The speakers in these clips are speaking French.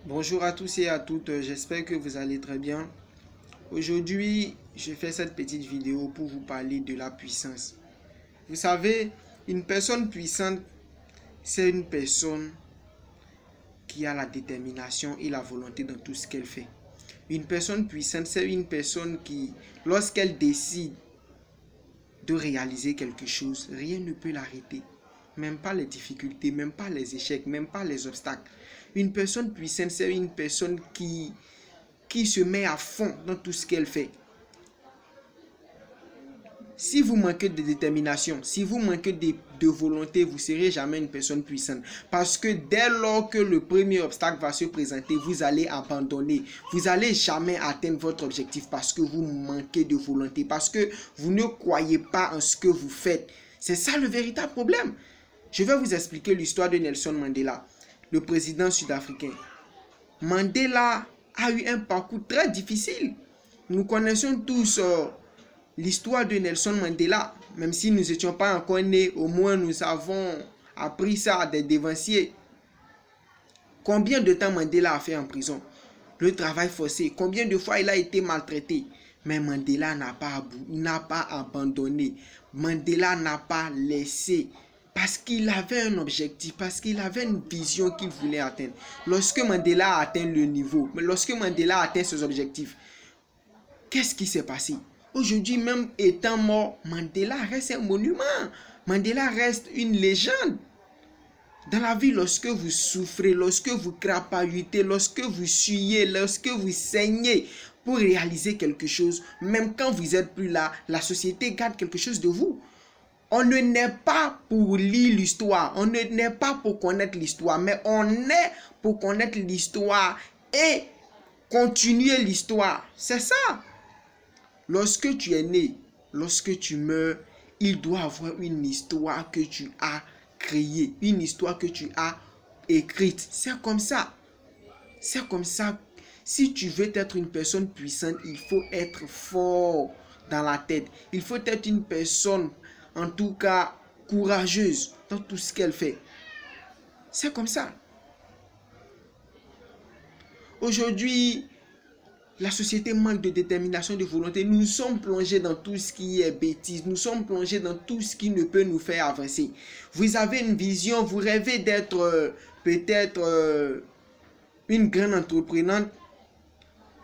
Bonjour à tous et à toutes, j'espère que vous allez très bien. Aujourd'hui, je fais cette petite vidéo pour vous parler de la puissance. Vous savez, une personne puissante, c'est une personne qui a la détermination et la volonté dans tout ce qu'elle fait. Une personne puissante, c'est une personne qui, lorsqu'elle décide de réaliser quelque chose, rien ne peut l'arrêter. Même pas les difficultés, même pas les échecs, même pas les obstacles. Une personne puissante, c'est une personne qui se met à fond dans tout ce qu'elle fait. Si vous manquez de détermination, si vous manquez de volonté, vous ne serez jamais une personne puissante. Parce que dès lors que le premier obstacle va se présenter, vous allez abandonner. Vous n'allez jamais atteindre votre objectif parce que vous manquez de volonté. Parce que vous ne croyez pas en ce que vous faites. C'est ça le véritable problème. Je vais vous expliquer l'histoire de Nelson Mandela, le président sud-africain. Mandela a eu un parcours très difficile. Nous connaissons tous l'histoire de Nelson Mandela. Même si nous n'étions pas encore nés, au moins nous avons appris ça des devanciers. Combien de temps Mandela a fait en prison? Le travail forcé. Combien de fois il a été maltraité? Mais Mandela n'a pas abandonné. Mandela n'a pas laissé. Parce qu'il avait un objectif, parce qu'il avait une vision qu'il voulait atteindre. Lorsque Mandela a atteint le niveau, lorsque Mandela a atteint ses objectifs, qu'est-ce qui s'est passé? Aujourd'hui, même étant mort, Mandela reste un monument. Mandela reste une légende. Dans la vie, lorsque vous souffrez, lorsque vous crapahutez, lorsque vous suyez, lorsque vous saignez pour réaliser quelque chose, même quand vous n'êtes plus là, la société garde quelque chose de vous. On ne naît pas pour lire l'histoire, on ne naît pas pour connaître l'histoire, mais on naît pour connaître l'histoire et continuer l'histoire. C'est ça. Lorsque tu es né, lorsque tu meurs, il doit avoir une histoire que tu as créée, une histoire que tu as écrite. C'est comme ça. C'est comme ça. Si tu veux être une personne puissante, il faut être fort dans la tête. Il faut être une personne, en tout cas, courageuse dans tout ce qu'elle fait. C'est comme ça. Aujourd'hui, la société manque de détermination, de volonté. Nous sommes plongés dans tout ce qui est bêtise. Nous sommes plongés dans tout ce qui ne peut nous faire avancer. Vous avez une vision, vous rêvez d'être peut-être une grande entreprenante.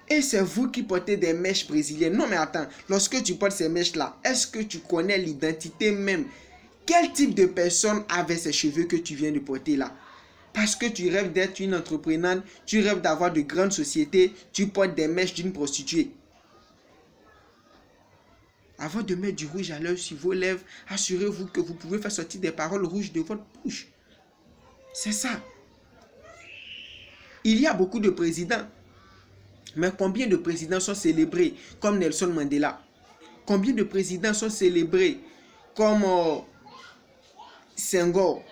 Et c'est vous qui portez des mèches brésiliennes. Non mais attends, lorsque tu portes ces mèches-là, est-ce que tu connais l'identité même? Quel type de personne avait ces cheveux que tu viens de porter là? Parce que tu rêves d'être une entreprenante, tu rêves d'avoir de grandes sociétés, tu portes des mèches d'une prostituée. Avant de mettre du rouge à lèvres sur vos lèvres, assurez-vous que vous pouvez faire sortir des paroles rouges de votre bouche. C'est ça. Il y a beaucoup de présidents. Mais combien de présidents sont célébrés comme Nelson Mandela? Combien de présidents sont célébrés comme Senghor?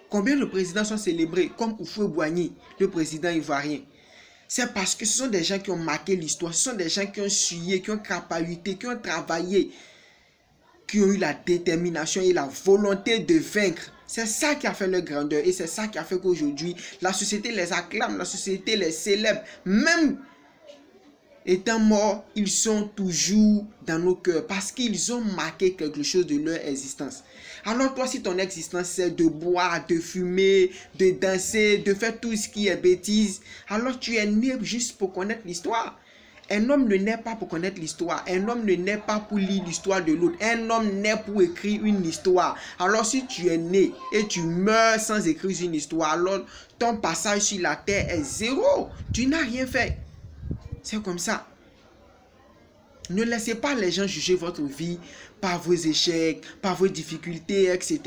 Combien de présidents sont célébrés comme Houphouët-Boigny, le président ivoirien? C'est parce que ce sont des gens qui ont marqué l'histoire, ce sont des gens qui ont sué, qui ont crapahuté, qui ont travaillé, qui ont eu la détermination et la volonté de vaincre. C'est ça qui a fait leur grandeur et c'est ça qui a fait qu'aujourd'hui, la société les acclame, la société les célèbre. Même étant morts, ils sont toujours dans nos cœurs parce qu'ils ont marqué quelque chose de leur existence. Alors toi, si ton existence c'est de boire, de fumer, de danser, de faire tout ce qui est bêtise, alors tu es né juste pour connaître l'histoire. Un homme ne naît pas pour connaître l'histoire. Un homme ne naît pas pour lire l'histoire de l'autre. Un homme naît pour écrire une histoire. Alors si tu es né et tu meurs sans écrire une histoire, alors ton passage sur la terre est zéro. Tu n'as rien fait. C'est comme ça. Ne laissez pas les gens juger votre vie par vos échecs, par vos difficultés, etc.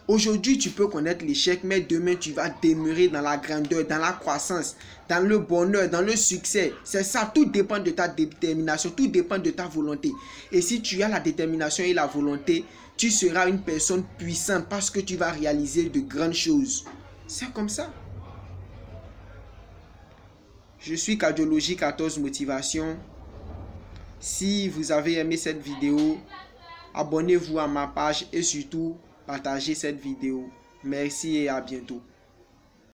Aujourd'hui, tu peux connaître l'échec, mais demain, tu vas demeurer dans la grandeur, dans la croissance, dans le bonheur, dans le succès. C'est ça, tout dépend de ta détermination, tout dépend de ta volonté. Et si tu as la détermination et la volonté, tu seras une personne puissante parce que tu vas réaliser de grandes choses. C'est comme ça. Je suis Cardiologie 14 Motivation. Si vous avez aimé cette vidéo, abonnez-vous à ma page et surtout partagez cette vidéo. Merci et à bientôt.